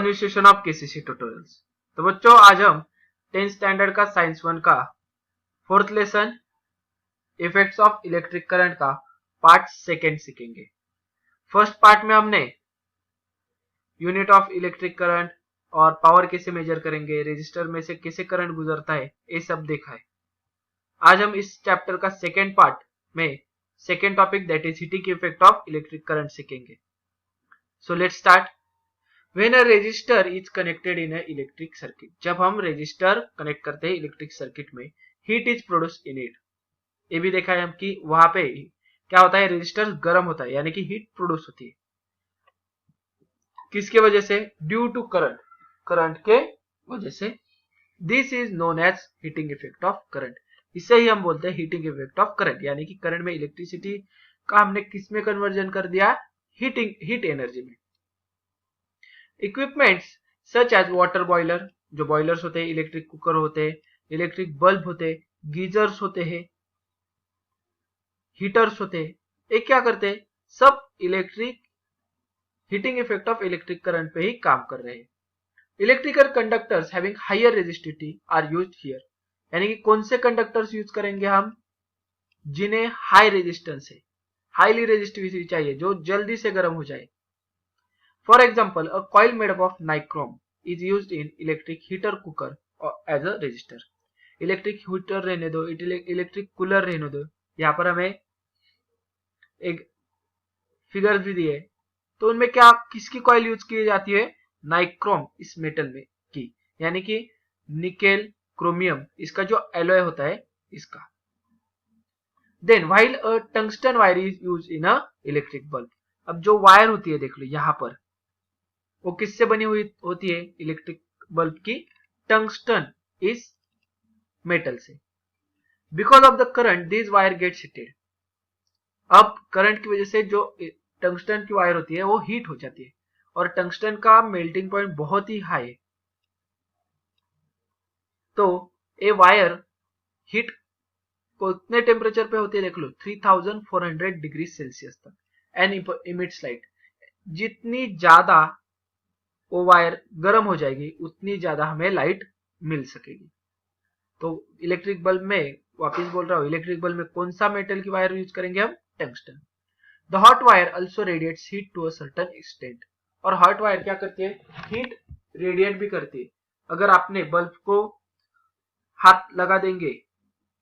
Conversation of KCC tutorials. तो बच्चों आज हम 10th स्टैंडर्ड का साइंस 1 का 4th lesson effects of electric current का पार्ट 2 सीखेंगे। फर्स्ट पार्ट में हमने यूनिट ऑफ इलेक्ट्रिक करंट और पावर कैसे मेजर करेंगे, रेजिस्टर में से कैसे करंट गुजरता है, ये सब देखा है। आज हम इस चैप्टर का सेकेंड पार्ट में second topic that is heating effect of electric current सीखेंगे। So let's start. When a resistor is connected in a electric circuit, जब हम रेजिस्टर कनेक्ट करते हैं इलेक्ट्रिक सर्किट में, heat is produce in it. ये भी देखा है हम कि वहां पे क्या होता है, रेजिस्टर गर्म होता है यानी कि हीट प्रोड्यूस होती है। किसके वजह से? ड्यू टू करंट, करंट के वजह से। This is known as heating effect of current. इसे ही हम बोलते हैं हीटिंग इफेक्ट ऑफ करंट, यानी कि करंट में इलेक्ट्रिसिटी का हमने किस में कन्वर्जन कर दिया? हीट एनर्जी में। Equipments such as water boiler, जो बॉयलर्स होते हैं, इलेक्ट्रिक कुकर होते हैं, इलेक्ट्रिक बल्ब होते हैं, गीजर्स होते हैं, हीटर्स होते हैं, ये क्या करते हैं? सब electric heating effect of electric current पे ही काम कर रहे हैं। Electrical conductors having higher resistivity are used here, यानी कि कौन से कंडक्टर्स यूज करेंगे हम? जिन्हें हाई रेजिस्टेंस है, हाईली रेजिस्टिविटी चाहिए, जो जल्दी से गर्म हो जाए। For example, a coil made up of nichrome is used in electric heater cooker as a resistor. Electric heater रहने दो, इलेक्ट्रिक कूलर रहने दो, यहाँ पर हमें एक फिगर भी दिए, तो उनमें क्या किसकी कॉइल यूज की जाती है? नाइक्रोम, इस मेटल में की, यानी कि निकेल क्रोमियम, इसका जो एलॉय होता है इसका। Then while a tungsten wire is use in a electric bulb. अब जो वायर होती है देख लो यहाँ पर, वो किससे बनी हुई होती है? इलेक्ट्रिक बल्ब की टंगस्टन इस मेटल से। Because of the current this wire gets heated. अब करंट की वजह से जो टंगस्टन की वायर होती है वो हीट हो जाती है, और टंगस्टन का मेल्टिंग पॉइंट बहुत ही हाई है, तो ये वायर हीट को इतने टेम्परेचर पे होती है देख लो, 3400 डिग्री सेल्सियस तक, एंड इमिट्स लाइट। जितनी ज्यादा वो वायर गर्म हो जाएगी उतनी ज्यादा हमें लाइट मिल सकेगी। तो इलेक्ट्रिक बल्ब में, वापस बोल रहा हूं, इलेक्ट्रिक बल्ब में कौन सा मेटल की वायर यूज करेंगे हम? Tungsten. The hot wire also radiates heat to a certain extent. और हॉट वायर क्या करती है? हीट रेडिएट भी करती है। अगर आपने बल्ब को हाथ लगा देंगे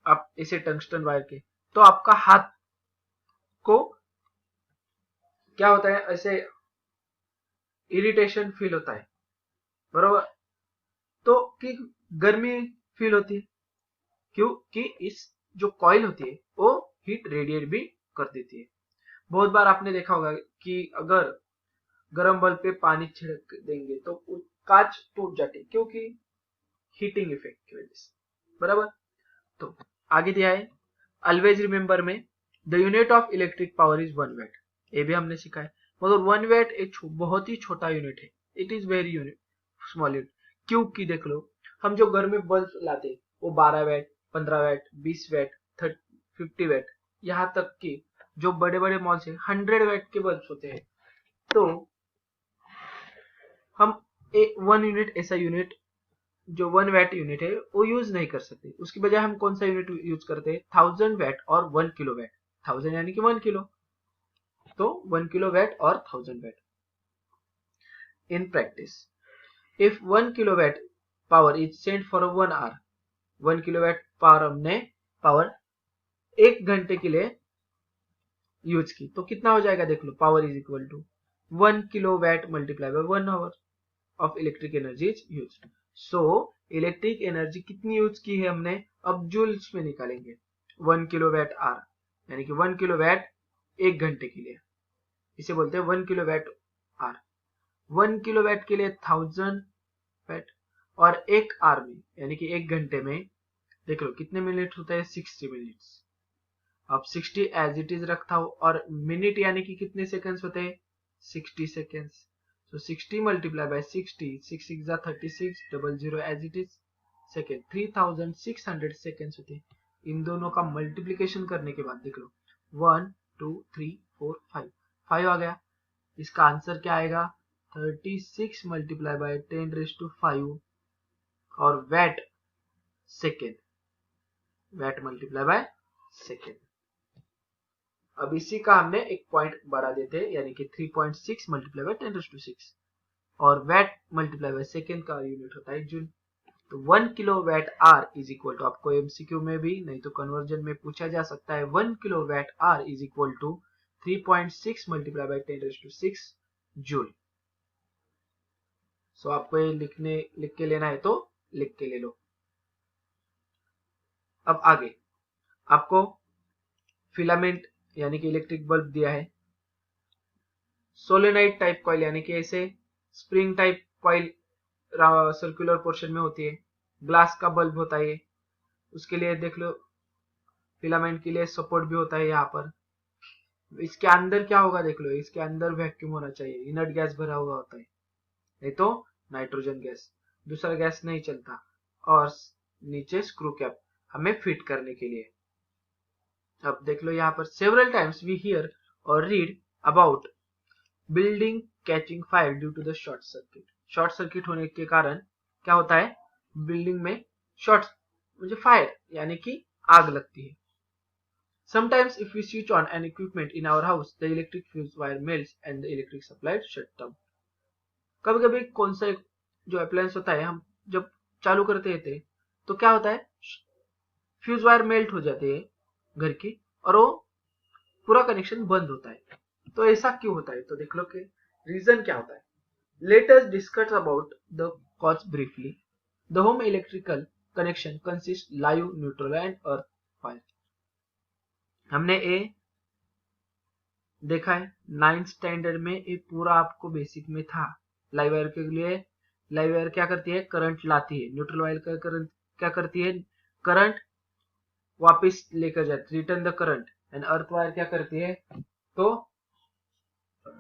आप इसे टंगस्टन वायर के, तो आपका हाथ को क्या होता है? ऐसे इरिटेशन फील होता है, बरोबर? तो कि गर्मी फील होती है, क्योंकि इस जो कॉइल होती है वो हीट रेडिएट भी कर देती है। बहुत बार आपने देखा होगा कि अगर गर्म बल्ब पे पानी छिड़क देंगे तो कांच टूट जाती है, क्योंकि हीटिंग इफेक्ट की वजह से, बराबर? तो आगे दिया है, ऑलवेज रिमेंबर में the unit of electric power is 1 वाट। ये भी हमने सीखा है, मगर 1 वाट एक बहुत ही छोटा यूनिट है, it is very unit small unit. क्योंकि देख लो, हम जो घर में बल्ब लाते हैं वो 12 वाट, 15 वाट, 20 वाट, 50 वाट, यहाँ तक कि जो बड़े बड़े मॉल से 100 वाट के बल्ब होते हैं। तो हम 1 यूनिट, ऐसा यूनिट जो 1 वाट यूनिट है वो यूज नहीं कर सकते। उसकी बजाय हम कौन सा यूनिट यूज करते हैं? 1000 वाट और 1 किलो वाट। 1000 यानी कि 1 किलो, तो 1 किलो वाट और 1000 watt. In practice, if 1 kilowatt power is sent for 1 hour, 1 kilowatt power हमने पावर 1 घंटे के लिए यूज की, तो कितना हो जाएगा? देख लो, power is equal to 1 kilowatt multiply by 1 hour of electric energy is use. So electric energy कितनी यूज की है हमने? अब जूल्स में निकालेंगे। 1 किलो वाट आर, यानी कि 1 किलो वाट 1 घंटे के लिए, इसे बोलते हैं 1 kilowatt hour. 1 kilowatt के लिए 1000 वाट, और 1 आर में यानी कि 1 घंटे में देख लो कितने मिनट होता है? 60 मिनट्स। अब 60 एज इट इज रखता हूं, और मिनट यानी कि कितने सेकंड्स होते हैं? 60 seconds. So 60 multiplied by 60, 6 6 are 36, 00 as it is second, 3600 seconds होते हैं। इन दोनों का मल्टीप्लीकेशन करने के बाद देख लो, 1 2 3 4 5 आ गया। इसका आंसर क्या आएगा? 36 मल्टीप्लाई बाय 10⁵ और watt second, watt multiply by second. अब इसी का हमने एक पॉइंट बढ़ा देते हैं, यानी कि 3.6 मल्टीप्लाई बाय 10⁶, और वैट मल्टीप्लाई बाय सेकेंड का यूनिट होता है जूल। तो 1 kilowatt hour is equal to, आपको एमसीक्यू में भी नहीं तो कन्वर्जन में पूछा जा सकता है, 1 kilowatt hour is equal to 3.6 multiply by 10⁶ joule. So आपको ये लिख के लेना है तो लिख के ले लो। अब आगे आपको फिलामेंट यानी कि इलेक्ट्रिक बल्ब दिया है, सोलेनाइड टाइप कॉइल यानी कि ऐसे spring type coil circular portion में होती है, ग्लास का बल्ब होता है, उसके लिए देख लो फिलामेंट के लिए सपोर्ट भी होता है यहाँ पर। इसके अंदर क्या होगा देख लो, इसके अंदर वैक्यूम होना चाहिए, इनर्ट गैस भरा हुआ होता है, नहीं तो नाइट्रोजन गैस, दूसरा गैस नहीं चलता। और नीचे स्क्रू कैप हमें फिट करने के लिए। अब देख लो यहाँ पर सेवरल टाइम्स वी हियर और read about building catching fire due to the short circuit. Short circuit होने के कारण क्या होता है, बिल्डिंग में शॉर्ट मुझे फायर यानी कि आग लगती है। Sometimes if we switch on an equipment in our house, the electric fuse wire melts and the electric supply shut down. कभी कभी कौन सा जो अप्लायंस होता है हम जब चालू करते थे तो क्या होता है, फ्यूज वायर मेल्ट हो जाती है घर की और वो पूरा कनेक्शन बंद होता है। तो ऐसा क्यों होता है, तो देख लो कि रीजन क्या होता है। Let us discuss about the cause briefly. The home electrical connection consists live, neutral and earth wire. हमने ये देखा है 9th स्टैंडर्ड में, ये पूरा आपको बेसिक में था। लाइव वायर के लिए लाइव वायर क्या करती है, करंट लाती है। न्यूट्रल वायर का करंट क्या करती है, करंट वापस लेकर जाती, return the current. And earth wire क्या करती है, तो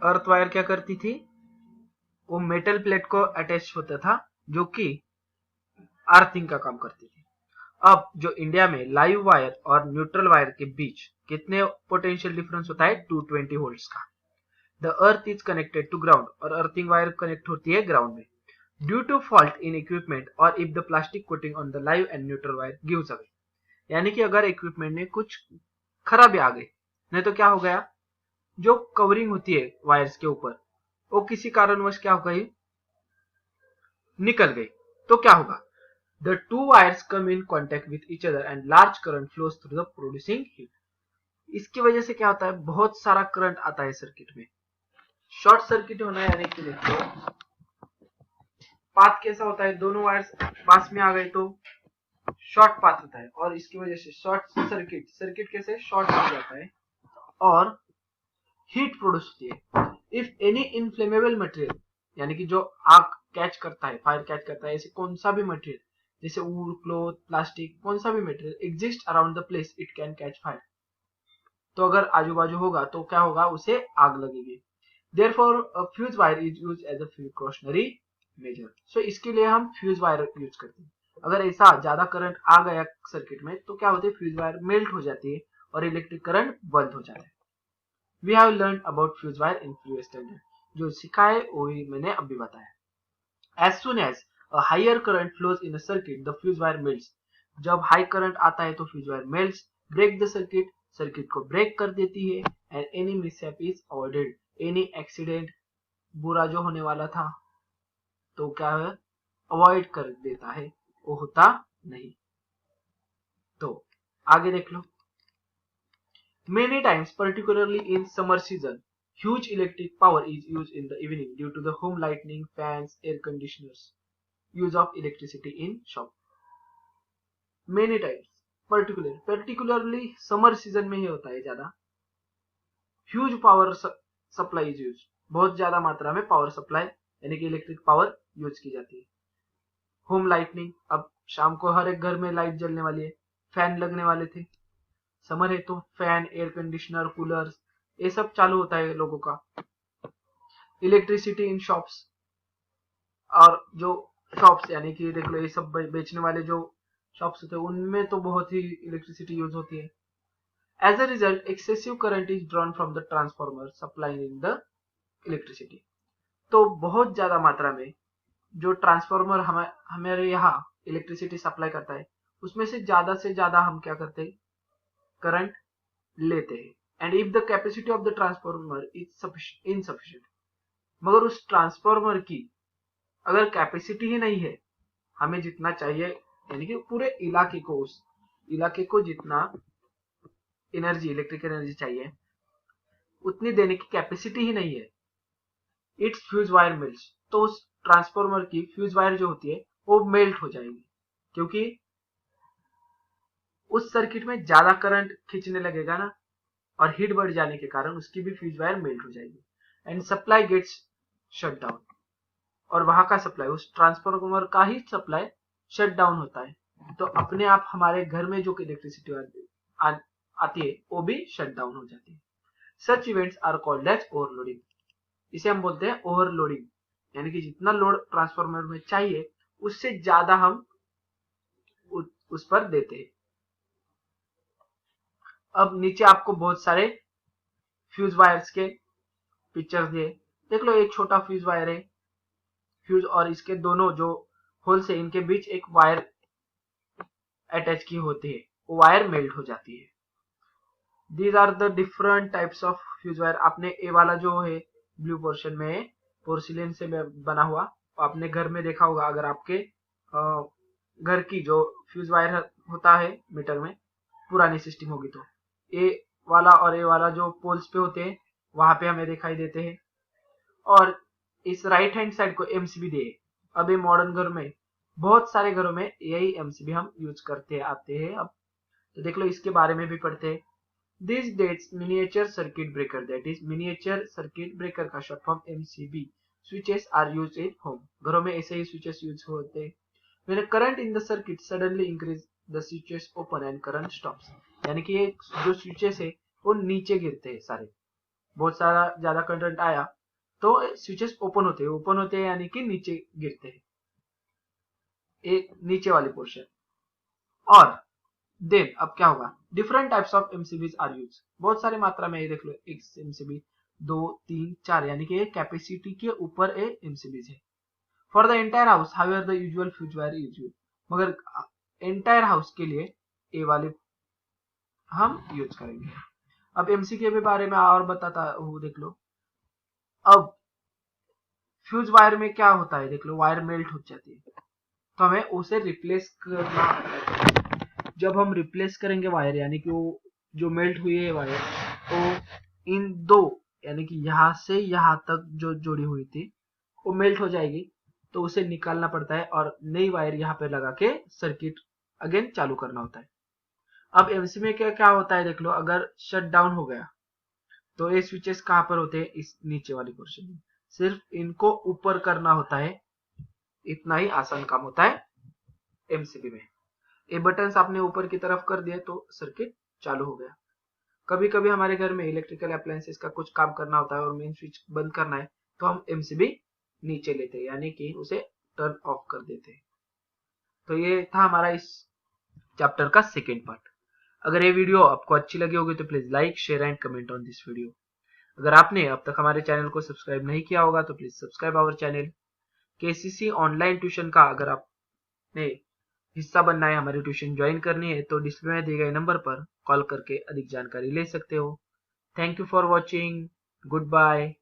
अर्थ वायर क्या करती थी, वो मेटल प्लेट को अटैच होता था जो कि अर्थिंग का काम करती थी। अब जो इंडिया में लाइव वायर और न्यूट्रल वायर के बीच कितने पोटेंशियल डिफरेंस होता है, 220 वोल्ट्स का। The earth is connected to ground, और अर्थिंग वायर कनेक्ट होती है ग्राउंड में। Due to fault in equipment और if the plastic coating on the live and neutral wire gives away, यानी कि अगर इक्विपमेंट में कुछ खराबी आ गई, नहीं तो क्या हो गया, जो कवरिंग होती है वायर्स के ऊपर वो किसी कारणवश क्या हो गई, निकल गई, तो क्या होगा, the two wires come in contact with each other and large current flows through the producing heat. इसकी वजह से क्या होता है, बहुत सारा करंट आता है सर्किट में। शॉर्ट सर्किट होना यानी कि देखो पाथ कैसा होता है, दोनों वायर्स पास में आ गए तो शॉर्ट पाथ होता है, और इसकी वजह से शॉर्ट सर्किट कैसे शॉर्ट हो जाता है और हीट प्रोड्यूस होती है। इफ एनी इनफ्लेमेबल मटेरियल यानी कि जो आग कैच करता है, फायर कैच करता है, ऐसे कौन सा भी मटेरियल जैसे वूल, क्लोथ, प्लास्टिक, कौन सा भी material exist around the place, it can catch fire. तो अगर आजू बाजू होगा तो क्या होगा, उसे आग लगेगी। Therefore a fuse wire is used as a precautionary measure. So इसके लिए हम फ्यूज वायर यूज करते हैं। अगर ऐसा ज्यादा करंट आ गया सर्किट में तो क्या होता है, फ्यूज वायर मेल्ट हो जाती है और इलेक्ट्रिक करंट बंद हो जाता है। We have learn about fuse wire in previous standard, जो सिखा है वही मैंने अभी बताया। As soon as a higher current flows in a circuit, the fuse wire melts. जब हाई करंट आता है तो fuse wire melts, break the circuit, circuit को ब्रेक कर देती है, and any mishap is avoided, any accident बुरा जो होने वाला था तो क्या है, अवॉइड कर देता है, वो होता नहीं। तो आगे देख लो, many times particularly in summer season huge electric power is used in the evening due to the home lighting, fans, air conditioners, use of electricity in shop. Many times particularly summer season में ही होता है ज्यादा। huge power supply is used, बहुत ज्यादा मात्रा में power supply यानी कि इलेक्ट्रिक पावर यूज की जाती है। होम लाइटनिंग, अब शाम को हर एक घर में लाइट जलने वाली है, फैन लगने वाले थे, समर है तो फैन, एयर कंडीशनर, कूलर, ये सब चालू होता है लोगों का। इलेक्ट्रिसिटी इन शॉप्स, और जो शॉप्स यानी कि देख लो ये सब बेचने वाले जो शॉप्स होते हैं उनमें तो बहुत ही इलेक्ट्रिसिटी यूज होती है। As a result excessive current is drawn from the transformer supplying the electricity. तो बहुत ज्यादा मात्रा में जो ट्रांसफार्मर हमारे यहाँ इलेक्ट्रिसिटी सप्लाई करता है उसमें से ज्यादा हम क्या करते हैं, करंट लेते हैं। And if the capacity of the transformer is insufficient, मगर उस ट्रांसफार्मर की अगर कैपेसिटी ही नहीं है, हमें जितना चाहिए यानी कि पूरे इलाके को, उस इलाके को जितना एनर्जी, इलेक्ट्रिक एनर्जी चाहिए उतनी देने की कैपेसिटी ही नहीं है, इट्स फ्यूज वायर मेल्ट्स, तो उस ट्रांसफार्मर की फ्यूज वायर जो होती है वो मेल्ट हो जाएगी, क्योंकि उस सर्किट में ज्यादा करंट खींचने लगेगा ना, और हीट बढ़ जाने के कारण उसकी भी फ्यूज वायर मेल्ट हो जाएगी and supply gets shut down, और वहां का सप्लाई, उस ट्रांसफार्मर का ही सप्लाई शट डाउन होता है। तो अपने आप हमारे घर में जो इलेक्ट्रिसिटी आती है वो भी शट डाउन हो जाती है। Such events are called as overloading, इसे हम बोलते हैं ओवरलोडिंग, यानी कि जितना लोड ट्रांसफार्मर में चाहिए उससे ज्यादा हम उस पर देते हैं। अब नीचे आपको बहुत सारे फ्यूज वायर्स के पिक्चर्स दिए, देख लो एक छोटा फ्यूज वायर है, फ्यूज और इसके दोनों जो होल से इनके बीच एक वायर अटैच की होती है, वो वायर मेल्ट हो जाती है। These are the different types of fuse wire. आपने ए वाला जो है ब्लू पोर्शन में पोर्सिलेन से बना हुआ, आपने घर में देखा होगा, अगर आपके घर की जो फ्यूज वायर होता है मीटर में पुरानी सिस्टम होगी तो ए वाला और ए वाला जो पोल्स पे होते हैं वहां पे हमें दिखाई देते हैं। और इस राइट हैंड साइड को एमसीबी दे, अब ये मॉडर्न घर में बहुत सारे घरों में यही एमसीबी हम यूज करते आते हैं। अब तो देख लो इसके बारे में भी पढ़ते हैं। This that's miniature circuit breaker, that is miniature circuit breaker का short form MCB switches are used in home, घरों में ऐसे ही स्विचेस यूज होते हैं। When a current in the circuit suddenly increase the switches open and current stops, यानी कि ये जो स्विचेस है वो नीचे गिरते हैं सारे, बहुत सारा ज्यादा करंट आया तो स्विचेस ओपन होते हैं यानी कि नीचे गिरते हैं, एक नीचे वाली पोर्शन। और देन अब क्या होगा, different types of MCBs are use, बहुत सारी मात्रा में ये देख लो, एक एमसीबी 2 3 4, यानी कि कैपेसिटी के ऊपर एमसीबीज है। For the entire house however the usual fuse wire is use, मगर एंटायर हाउस के लिए ए वाले हम यूज करेंगे। अब एमसीबी के बारे में और बताता हूँ, देख लो। अब फ्यूज वायर में क्या होता है, देख लो वायर मेल्ट हो जाती है तो हमें उसे रिप्लेस करना है। जब हम रिप्लेस करेंगे वायर, यानी कि वो जो मेल्ट हुई है वायर, तो इन दो यानी कि यहाँ से यहाँ तक जो जोड़ी हुई थी वो मेल्ट हो जाएगी, तो उसे निकालना पड़ता है और नई वायर यहाँ पे लगा के सर्किट अगेन चालू करना होता है। अब एमसी में क्या क्या होता है, देख लो, अगर शट डाउन हो गया तो ये स्विचेस कहाँ पर होते हैं, इस नीचे वाली पोर्शन में, सिर्फ इनको ऊपर करना होता है, इतना ही आसान काम होता है एमसीबी में। ये बटन्स आपने ऊपर की तरफ कर दिए तो सर्किट चालू हो गया। कभी कभी हमारे घर में इलेक्ट्रिकल अप्लायंसेस का कुछ काम करना होता है और मेन स्विच बंद करना है तो हम एमसीबी नीचे लेते हैं, यानी कि उसे टर्न ऑफ कर देते हैं। तो ये था हमारा इस चैप्टर का सेकेंड पार्ट। अगर ये वीडियो आपको अच्छी लगी होगी तो please like share and comment on this video. अगर आपने अब तक हमारे चैनल को सब्सक्राइब नहीं किया होगा तो please subscribe our channel. KCC online tuition का अगर आपने हिस्सा बनना है, हमारी ट्यूशन ज्वाइन करनी है, तो डिस्प्ले में दिए गए नंबर पर कॉल करके अधिक जानकारी ले सकते हो। Thank you for watching, good bye.